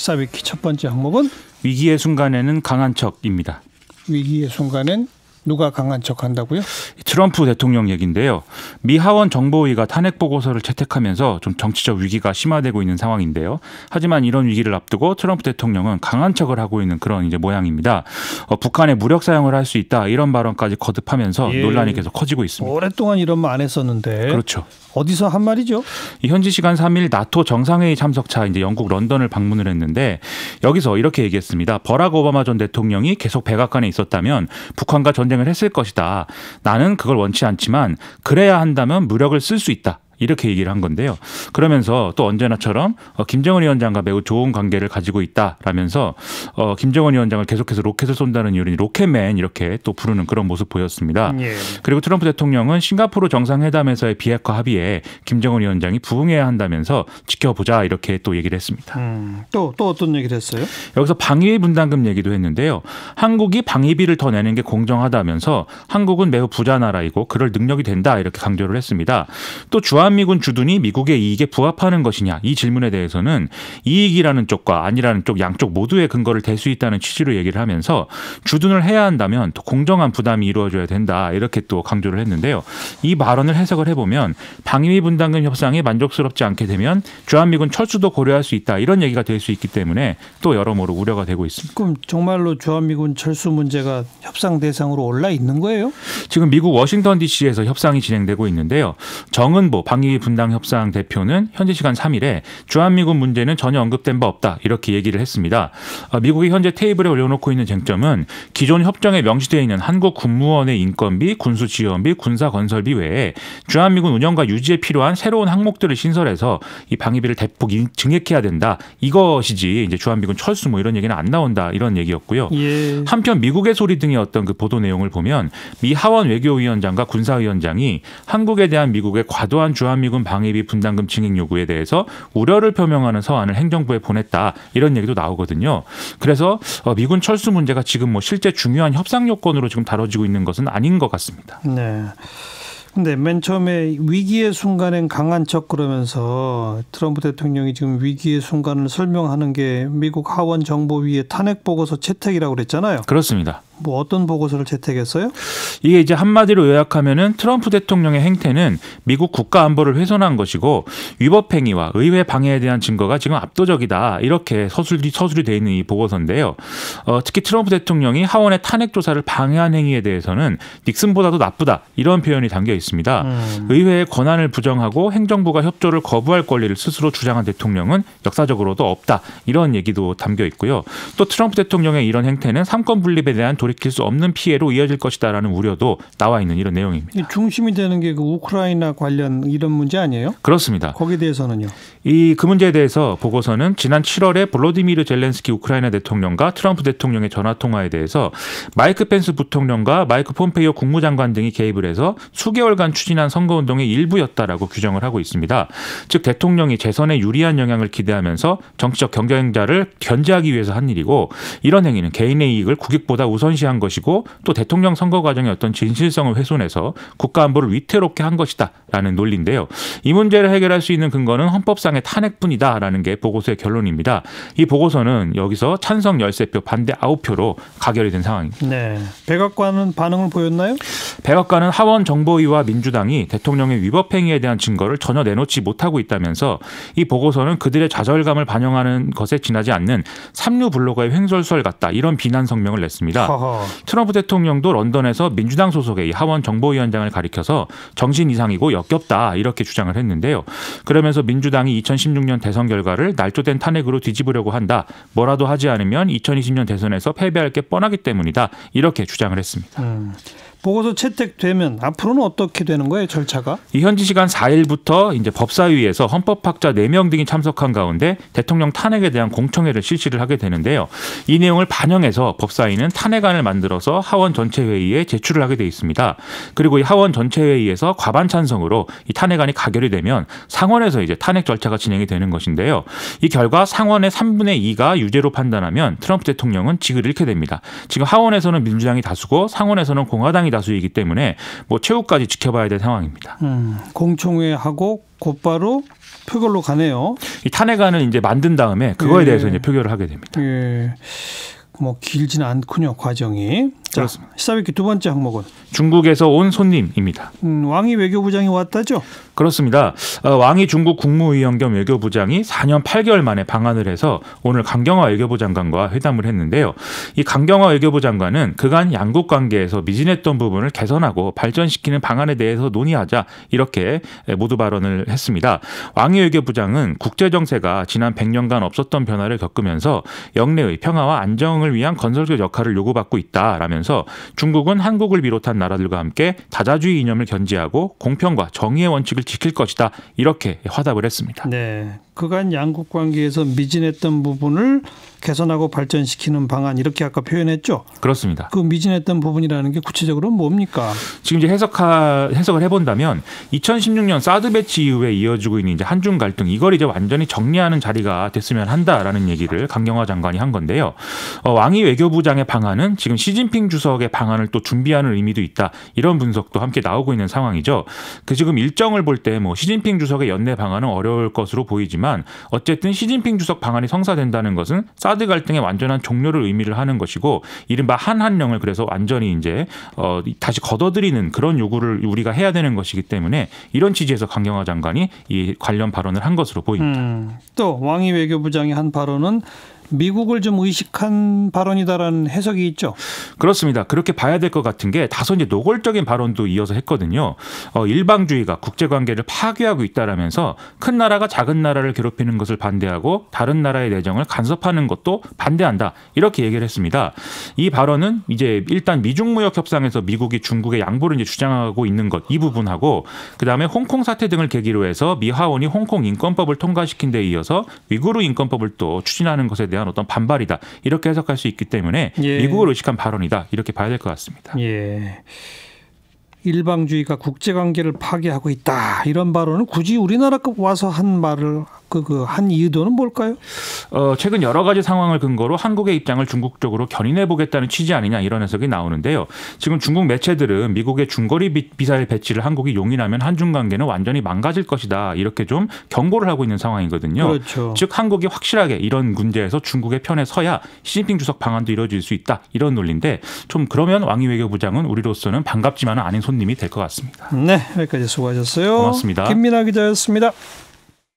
시사위키 첫 번째 항목은 위기의 순간에는 강한 척입니다. 위기의 순간엔 누가 강한 척한다고요? 트럼프 대통령 얘기인데요. 미 하원 정보위가 탄핵 보고서를 채택하면서 좀 정치적 위기가 심화되고 있는 상황인데요. 하지만 이런 위기를 앞두고 트럼프 대통령은 강한 척을 하고 있는 그런 이제 모양입니다. 북한에 무력 사용을 할 수 있다 이런 발언까지 거듭하면서 논란이 계속 커지고 있습니다. 오랫동안 이런 말 안 했었는데. 그렇죠. 어디서 한 말이죠? 현지 시간 3일 나토 정상회의 참석차 이제 영국 런던을 방문을 했는데 여기서 이렇게 얘기했습니다. 버락 오바마 전 대통령이 계속 백악관에 있었다면 북한과 전쟁을 했을 것이다. 나는 그걸 원치 않지만 그래야 한다면 무력을 쓸 수 있다. 이렇게 얘기를 한 건데요. 그러면서 또 언제나처럼 김정은 위원장과 매우 좋은 관계를 가지고 있다라면서 김정은 위원장을 계속해서 로켓을 쏜다는 이유로 로켓맨 이렇게 또 부르는 그런 모습 보였습니다. 예. 그리고 트럼프 대통령은 싱가포르 정상회담에서의 비핵화 합의에 김정은 위원장이 부응해야 한다면서 지켜보자 이렇게 또 얘기를 했습니다. 또 어떤 얘기를 했어요? 여기서 방위비 분담금 얘기도 했는데요. 한국이 방위비를 더 내는 게 공정하다면서 한국은 매우 부자 나라이고 그럴 능력이 된다 이렇게 강조를 했습니다. 또 주한미군 주둔이 미국의 이익에 부합하는 것이냐 이 질문에 대해서는 이익이라는 쪽과 아니라는 쪽 양쪽 모두의 근거를 댈 수 있다는 취지로 얘기를 하면서 주둔을 해야 한다면 또 공정한 부담이 이루어져야 된다 이렇게 또 강조를 했는데요. 이 발언을 해석을 해보면 방위비 분담금 협상이 만족스럽지 않게 되면 주한미군 철수도 고려할 수 있다 이런 얘기가 될 수 있기 때문에 또 여러모로 우려가 되고 있습니다. 그럼 정말로 주한미군 철수 문제가 협상 대상으로 올라 있는 거예요? 지금 미국 워싱턴 DC에서 협상이 진행되고 있는데요. 정은보 방위비 분담 협상 대표는 현지 시간 3일에 주한미군 문제는 전혀 언급된 바 없다 이렇게 얘기를 했습니다. 미국이 현재 테이블에 올려놓고 있는 쟁점은 기존 협정에 명시되어 있는 한국 군무원의 인건비, 군수지원비, 군사건설비 외에 주한미군 운영과 유지에 필요한 새로운 항목들을 신설해서 이 방위비를 대폭 증액해야 된다. 이것이지 이제 주한미군 철수 뭐 이런 얘기는 안 나온다 이런 얘기였고요. 예. 한편 미국의 소리 등의 어떤 그 보도 내용을 보면 미 하원 외교위원장과 군사위원장이 한국에 대한 미국의 과도한 주한미군 방위비 분담금 증액 요구에 대해서 우려를 표명하는 서한을 행정부에 보냈다 이런 얘기도 나오거든요. 그래서 미군 철수 문제가 지금 뭐 실제 중요한 협상 요건으로 지금 다뤄지고 있는 것은 아닌 것 같습니다. 네. 근데 맨 처음에 위기의 순간엔 강한 척 그러면서 트럼프 대통령이 지금 위기의 순간을 설명하는 게 미국 하원 정보위의 탄핵 보고서 채택이라고 그랬잖아요. 그렇습니다. 뭐 어떤 보고서를 채택했어요? 이게 이제 한마디로 요약하면은 트럼프 대통령의 행태는 미국 국가 안보를 훼손한 것이고 위법 행위와 의회 방해에 대한 증거가 지금 압도적이다 이렇게 서술이 돼 있는 이 보고서인데요. 특히 트럼프 대통령이 하원의 탄핵 조사를 방해한 행위에 대해서는 닉슨보다도 나쁘다 이런 표현이 담겨 있습니다. 의회의 권한을 부정하고 행정부가 협조를 거부할 권리를 스스로 주장한 대통령은 역사적으로도 없다 이런 얘기도 담겨 있고요. 또 트럼프 대통령의 이런 행태는 삼권 분립에 대한 돌이킬 수 없는 피해로 이어질 것이다라는 우려도 나와 있는 이런 내용입니다. 중심이 되는 게 그 우크라이나 관련 이런 문제 아니에요? 그렇습니다. 거기에 대해서는요? 그 문제에 대해서 보고서는 지난 7월에 볼로디미르 젤렌스키 우크라이나 대통령과 트럼프 대통령의 전화 통화에 대해서 마이크 펜스 부통령과 마이크 폼페이오 국무장관 등이 개입을 해서 수개월간 추진한 선거운동의 일부였다라고 규정을 하고 있습니다. 즉 대통령이 재선에 유리한 영향을 기대하면서 정치적 경쟁자를 견제하기 위해서 한 일이고 이런 행위는 개인의 이익을 국익보다 우선시한 것이고 또 대통령 선거 과정의 어떤 진실성을 훼손해서 국가안보를 위태롭게 한 것이다라는 논리인데요. 이 문제를 해결할 수 있는 근거는 헌법상의 탄핵뿐이다라는 게 보고서의 결론입니다. 이 보고서는 여기서 찬성 13표, 반대 9표로 가결이 된 상황입니다. 네. 백악관은 반응을 보였나요? 백악관은 하원 정보위와 민주당이 대통령의 위법 행위에 대한 증거를 전혀 내놓지 못하고 있다면서 이 보고서는 그들의 좌절감을 반영하는 것에 지나지 않는 삼류 블로거의 횡설수설 같다 이런 비난 성명을 냈습니다. 트럼프 대통령도 런던에서 민주당 소속의 이 하원 정보위원장을 가리켜서 정신 이상이고 역겹다 이렇게 주장을 했는데요. 그러면서 민주당이 2016년 대선 결과를 날조된 탄핵으로 뒤집으려고 한다. 뭐라도 하지 않으면 2020년 대선에서 패배할 게 뻔하기 때문이다. 이렇게 주장을 했습니다. 보고서 채택되면 앞으로는 어떻게 되는 거예요, 절차가? 이 현지 시간 4일부터 이제 법사위에서 헌법학자 4명 등이 참석한 가운데 대통령 탄핵에 대한 공청회를 실시를 하게 되는데요. 이 내용을 반영해서 법사위는 탄핵안을 만들어서 하원 전체 회의에 제출을 하게 돼 있습니다. 그리고 이 하원 전체 회의에서 과반 찬성으로 이 탄핵안이 가결이 되면 상원에서 이제 탄핵 절차가 진행이 되는 것인데요. 이 결과 상원의 3분의 2가 유죄로 판단하면 트럼프 대통령은 직을 잃게 됩니다. 지금 하원에서는 민주당이 다수고 상원에서는 공화당이 다수이기 때문에 뭐 최후까지 지켜봐야 될 상황입니다. 공청회하고 곧바로 표결로 가네요. 이 탄핵안을 이제 만든 다음에 그거에 대해서 이제 표결을 하게 됩니다. 예. 뭐 길지는 않군요, 과정이. 자, 그렇습니다. 시사회기 두 번째 항목은 중국에서 온 손님입니다. 왕이 외교부장이 왔다죠? 그렇습니다. 왕이 중국 국무위원 겸 외교부장이 4년 8개월 만에 방한을 해서 오늘 강경화 외교부 장관과 회담을 했는데요. 이 강경화 외교부 장관은 그간 양국 관계에서 미진했던 부분을 개선하고 발전시키는 방안에 대해서 논의하자 이렇게 모두 발언을 했습니다. 왕이 외교부장은 국제정세가 지난 100년간 없었던 변화를 겪으면서 영내의 평화와 안정을 위한 건설적 역할을 요구받고 있다라면서 중국은 한국을 비롯한 나라들과 함께 다자주의 이념을 견지하고 공평과 정의의 원칙을 지킬 것이다 이렇게 화답을 했습니다. 네, 그간 양국 관계에서 미진했던 부분을 개선하고 발전시키는 방안 이렇게 아까 표현했죠. 그렇습니다. 그 미진했던 부분이라는 게 구체적으로 뭡니까? 지금 이제 해석을 해본다면 2016년 사드 배치 이후에 이어지고 있는 이제 한중 갈등 이걸 이제 완전히 정리하는 자리가 됐으면 한다라는 얘기를 강경화 장관이 한 건데요. 왕이 외교부장의 방안은 지금 시진핑 주석의 방안을 또 준비하는 의미도 있다 이런 분석도 함께 나오고 있는 상황이죠. 그 지금 일정을 볼 때 뭐 시진핑 주석의 연내 방안은 어려울 것으로 보이지만 어쨌든 시진핑 주석 방안이 성사된다는 것은 사드 갈등의 완전한 종료를 의미를 하는 것이고 이른바 한한령을 그래서 완전히 이제 다시 걷어들이는 그런 요구를 우리가 해야 되는 것이기 때문에 이런 취지에서 강경화 장관이 이 관련 발언을 한 것으로 보입니다. 또 왕이 외교부장이 한 발언은 미국을 좀 의식한 발언이다라는 해석이 있죠. 그렇습니다. 그렇게 봐야 될 것 같은 게 다소 이제 노골적인 발언도 이어서 했거든요. 일방주의가 국제관계를 파괴하고 있다라면서 큰 나라가 작은 나라를 괴롭히는 것을 반대하고 다른 나라의 내정을 간섭하는 것도 반대한다. 이렇게 얘기를 했습니다. 이 발언은 이제 일단 미중 무역 협상에서 미국이 중국의 양보를 이제 주장하고 있는 것 이 부분하고 그다음에 홍콩 사태 등을 계기로 해서 미 하원이 홍콩 인권법을 통과시킨 데 이어서 위구르 인권법을 또 추진하는 것에 대한 어떤 반발이다. 이렇게 해석할 수 있기 때문에 미국을 의식한 발언이다. 이렇게 봐야 될 것 같습니다. 예. 일방주의가 국제관계를 파괴하고 있다. 이런 발언을 굳이 우리나라 와서 한 말을 한 의도는 뭘까요? 최근 여러 가지 상황을 근거로 한국의 입장을 중국 쪽으로 견인해 보겠다는 취지 아니냐 이런 해석이 나오는데요. 지금 중국 매체들은 미국의 중거리 미사일 배치를 한국이 용인하면 한중 관계는 완전히 망가질 것이다. 이렇게 좀 경고를 하고 있는 상황이거든요. 그렇죠. 즉 한국이 확실하게 이런 문제에서 중국의 편에 서야 시진핑 주석 방안도 이루어질 수 있다. 이런 논리인데 좀 그러면 왕이 외교부장은 우리로서는 반갑지만은 아닌 손님이 될 것 같습니다. 네, 여기까지 수고하셨어요. 고맙습니다. 김민하 기자였습니다.